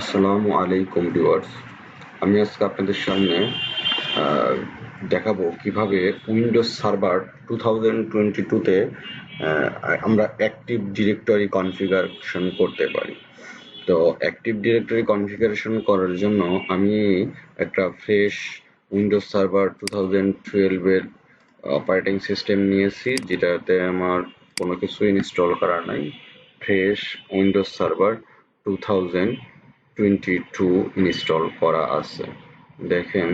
আসসালামু আলাইকুম ভিউয়ার্স। আমি আজকে আপনাদের সামনে দেখাবো কিভাবে উইন্ডোজ সার্ভার 2022 তে আমরা অ্যাক্টিভ ডিরেক্টরি কনফিগারেশন করতে পারি। তো অ্যাক্টিভ ডিরেক্টরি কনফিগারেশন করার জন্য আমি একটা ফ্রেশ উইন্ডোজ সার্ভার 2012 এর অপারেটিং সিস্টেম নিয়েছি, যেটাতে আমার কোনো কিছু ইনস্টল করা নাই। ফ্রেশ উইন্ডোজ সার্ভার 2022 ইনস্টল করা আছে। দেখেন,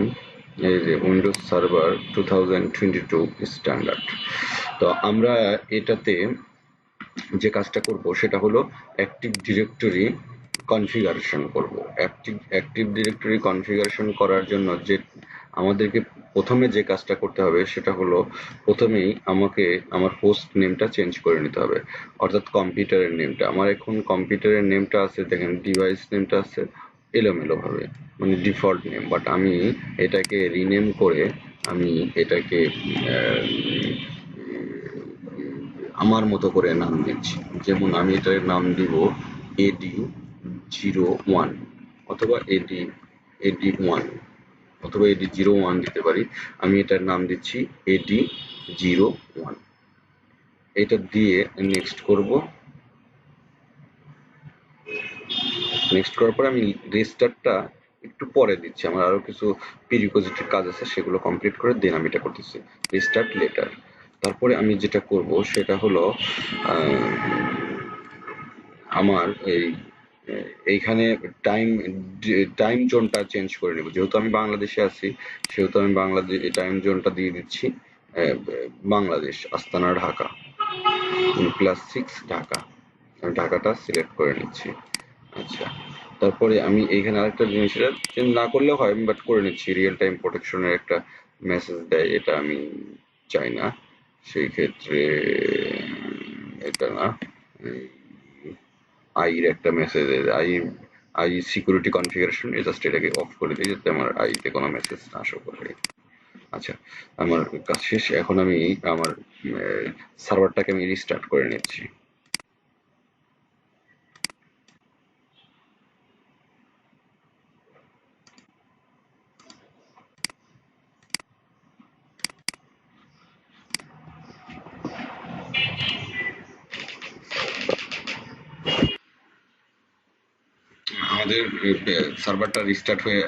এই যে উইন্ডোজ সার্ভার 2022 স্ট্যান্ডার্ড। তো আমরা এটাতে যে কাজটা করব সেটা হলো অ্যাক্টিভ ডিরেক্টরি কনফিগারেশন করব। অ্যাক্টিভ ডিরেক্টরি কনফিগারেশন করার জন্য যে আমাদেরকে প্রথমে যে কাজটা করতে হবে সেটা হলো প্রথমেই আমাকে আমার হোস্ট নেমটা চেঞ্জ করে নিতে হবে, অর্থাৎ কম্পিউটারের নেমটা। আমার এখন কম্পিউটারের নেমটা আছে, দেখেন ডিভাইস নেমটা আছে এলোমেলো ভাবে, মানে ডিফল্ট নেম, বাট আমি এটাকে রিনেম করে আমি এটাকে আমার মতো করে নাম দিচ্ছি। যেমন আমি এটার নাম দিব AD01 অথবা AD1 অথবা AD01 দিতে পারি। আমি এটার নাম দিচ্ছি AD01। এটা দিয়ে নেক্সট করব। নেক্সট করার পর আমি রেজিস্টারটা একটু পরে দিচ্ছি, আমার আরো কিছু প্রিরিকোজিটিভ কাজ আছে, সেগুলো কমপ্লিট করে দেন আমি এটা করতেছি রেজিস্টার্ট লেটার। তারপরে আমি যেটা করব সেটা হলো আমার এইখানে টাইম টাইম জোনটা চেঞ্জ করে নেব। যেহেতু আমি বাংলাদেশে আছি সেহেতু আমি বাংলাদেশ টাইম জোনটা দিয়ে দিচ্ছি বাংলাদেশ, আস্তানা ঢাকা, +6 ঢাকা। আমি ঢাকাটা সিলেক্ট করে নিচ্ছি। আচ্ছা, তারপরে আমি এইখানে আরেকটা জিনিস চেঞ্জ না করলেও হয়, বাট করে নিচ্ছি। রিয়েল টাইম প্রোটেকশনের একটা মেসেজ দেয়, এটা আমি চাই না, সেই ক্ষেত্রে এটা না, আইর একটা message, I security configuration, just এটাকে অফ করে দিই যাতে আমার আইতে কোনো মেসেজ না শো করে। আচ্ছা, আমার কাজ শেষ। এখন আমি আমার সার্ভারটাকে আমি রিস্টার্ট করে নিচ্ছি। আমাদের সার্ভারটা রিস্টার্ট হয়ে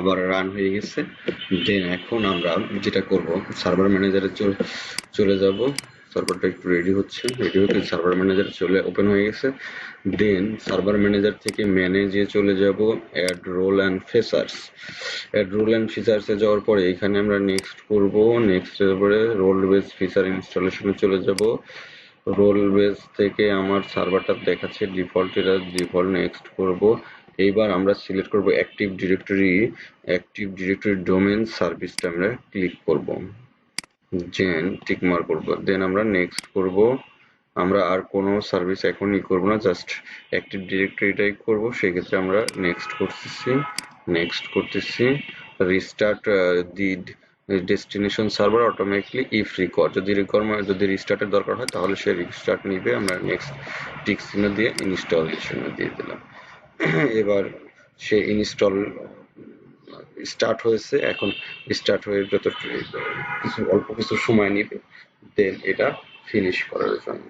আবার রান হয়ে গেছে। দেন এখন আমরা যেটা করব, সার্ভার ম্যানেজারে চলে যাব। সার্ভারটা একটু রেডি হচ্ছে, রেডি হতে সার্ভার ম্যানেজার চলে ওপেন হয়ে গেছে। দেন সার্ভার ম্যানেজার থেকে ম্যানেজে চলে যাব add role and features. Add role and ফিচার্সে যাওয়ার পরে এখানে আমরা নেক্সট করব। নেক্সট এর পরে রোল বেস ফিচার ইনস্টলেশনে চলে যাব। রোল বেস থেকে আমার সার্ভারটা দেখাচ্ছে ডিফল্ট, এটা ডিফল্ট নেক্সট করব। এইবার আমরা সিলেক্ট করব অ্যাক্টিভ ডিরেক্টরি ডোমেন সার্ভিসটা আমরা ক্লিক করব, দেন টিক মার্ক করব, দেন আমরা নেক্সট করব। আমরা আর কোনো সার্ভিস এখনই করব না, জাস্ট অ্যাক্টিভ ডিরেক্টরিটাই করব। সেক্ষেত্রে আমরা নেক্সট করতেছি restart the destination server automatically if required. যদি রিস্টার্টের দরকার হয় তাহলে সে রিস্টার্ট নিবে। আমরা নেক্সট টিক চিহ্ন দিয়ে ইনস্টলেশন দিয়ে দিলাম। এবার সে ইনস্টল স্টার্ট হয়েছে। এখন স্টার্ট হয়ে যত কিছু অল্প কিছু সময় নিবে, দেন এটা ফিনিশ করার জন্য।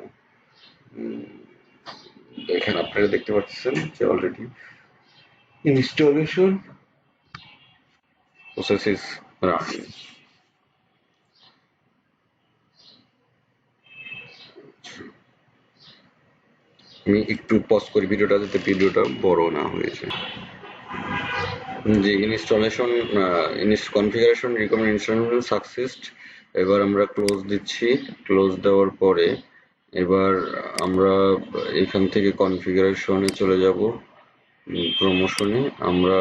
এখানে আপনারা দেখতে পাচ্ছেন যে already installation process is running. আমি একটু পজ করি ভিডিওটা যাতে ভিডিওটা বড় না হয়ে যায়। যে installation configuration recommend installation success. এবার আমরা ক্লোজ দিচ্ছি। ক্লোজ দেওয়ার পরে এবার আমরা এখান থেকে কনফিগারেশনে চলে যাব। প্রমোশনে আমরা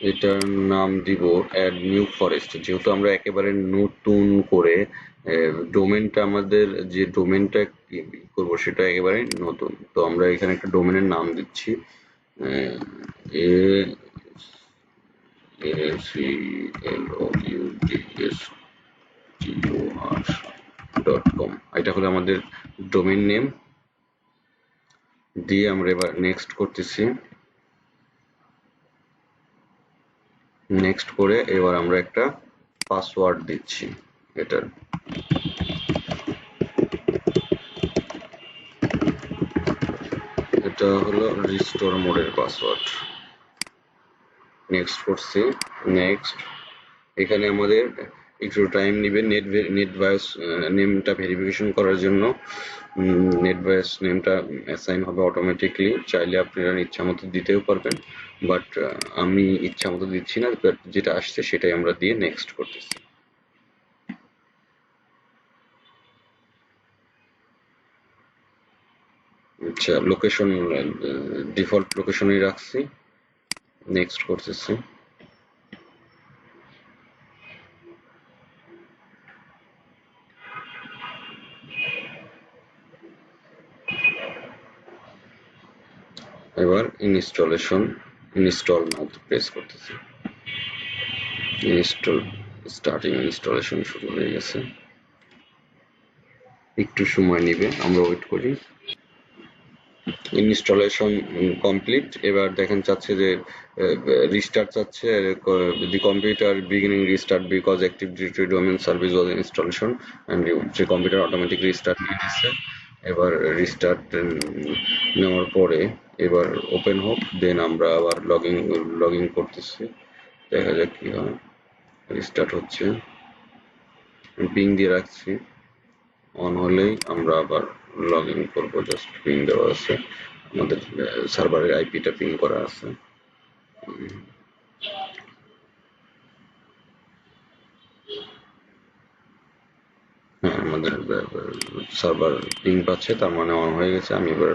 এটার নাম দিব অ্যাড নিউ ফরেস্ট। যেহেতু আমরা একেবারে নতুন করে ডোমেনটা, আমাদের যে ডোমেনটা করব সেটা একেবারে নতুন, তো আমরা এখানে একটা ডোমেনের নাম দিচ্ছি ACLOUDSTOR.com। এটা হলো আমাদের ডোমেন নেম। দিয়ে আমরা এবার নেক্সট করতেছি। নেক্সট করে এবার আমরা একটা পাসওয়ার্ড দিচ্ছি এটার। এটা হলো রিস্টোর মোডের পাসওয়ার্ড। নেক্সট করছি। নেক্সট এখানে আমাদের একটু টাইম নেবে নেটবায়োস নেমটা ভেরিফিকেশন করার জন্য। নেটবায়োস নেমটা অ্যাসাইন হবে অটোমেটিকলি, চাইলে আপনারা ইচ্ছা মতো দিতেও পারবেন, বাট আমি ইচ্ছা মতো দিচ্ছি না, বাট যেটা আসছে সেটাই আমরা দিয়ে নেক্সট করতেছি। আচ্ছা, লোকেশন ডিফল্ট লোকেশনই রাখছি, নেক্সট করতেছি। এবার ইনস্টল নাও প্রেস করতেছি। স্টার্টিং ইনস্টলেশন শুরু হয়ে গেছে, একটু সময় নেবে, আমরা ওয়েট করি। Installation complete. এবার দেখেন চাচ্ছে যে রিস্টার্ট চাচ্ছে, the computer beginning restart because active directory domain service was installation and যে কম্পিউটার অটোমেটিক রিস্টার্ট নিয়ে নিচ্ছে। এবার রিস্টার্ট নেওয়ার পরে এবার ওপেন হোক, দেন আমরা আবার লগ ইন করতেছি, দেখা যাক কি হয়। রিস্টার্ট হচ্ছে, পিং দিয়ে রাখছি, অন হলেই আমরা আবার লগ ইন করবো। জাস্ট পিং দেওয়া আছে, আমাদের সার্ভারের আইপিটা পিং করা আছে। হ্যাঁ, আমাদের সার্ভার পিং পাচ্ছে, তার মানে অন হয়ে গেছে। আমি এবার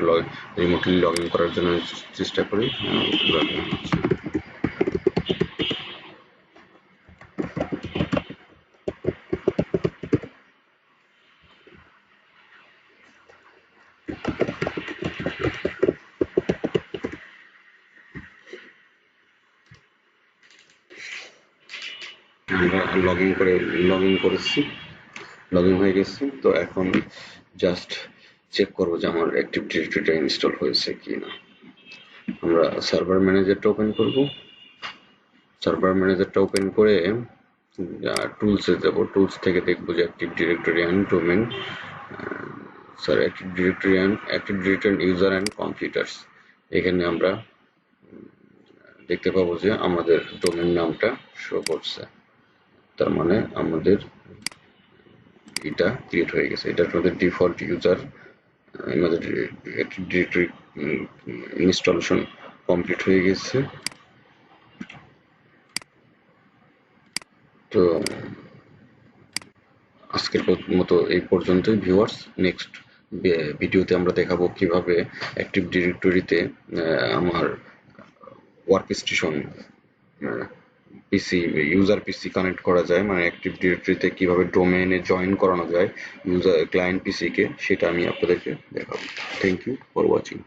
রিমোটলি লগ ইন করার জন্য চেষ্টা করি। লগ ইন হচ্ছে। আমরা লগ ইন করেছি, লগ ইন হয়ে গেছি। তো এখন জাস্ট চেক করবো যে আমার অ্যাক্টিভ ডিরেক্টরিটা ইনস্টল হয়েছে কি না। আমরা সার্ভার ম্যানেজারটা ওপেন করব। সার্ভার ম্যানেজারটা ওপেন করে টুলসে যাব, টুলস থেকে দেখবো যে active directory and domain, active directory user and computers. এখানে আমরা দেখতে পাবো যে আমাদের ডোমেন নামটা শো করছে, তার মানে আমাদের এটা ক্রিয়েট হয়ে গেছে। এটা আমাদের ডিফল্ট ইউজার, আমাদের অ্যাক্টিভ ডিরেক্টরি ইনস্টলেশন কমপ্লিট হয়ে গেছে। তো আজকের মতো এই পর্যন্তই ভিউয়ার্স। নেক্সট ভিডিওতে আমরা দেখাবো কিভাবে অ্যাক্টিভ ডিরেক্টরিতে আমার ওয়ার্ক স্টেশন পিসি ইউজার পিসি কানেক্ট করা যায়, মানে অ্যাক্টিভ ডিরেক্টরিতে কিভাবে ডোমেইনে জয়েন করানো যায় ইউজার ক্লায়েন্ট পিসি কে, সেটা আমি আপনাদেরকে দেখাবো। Thank you for watching.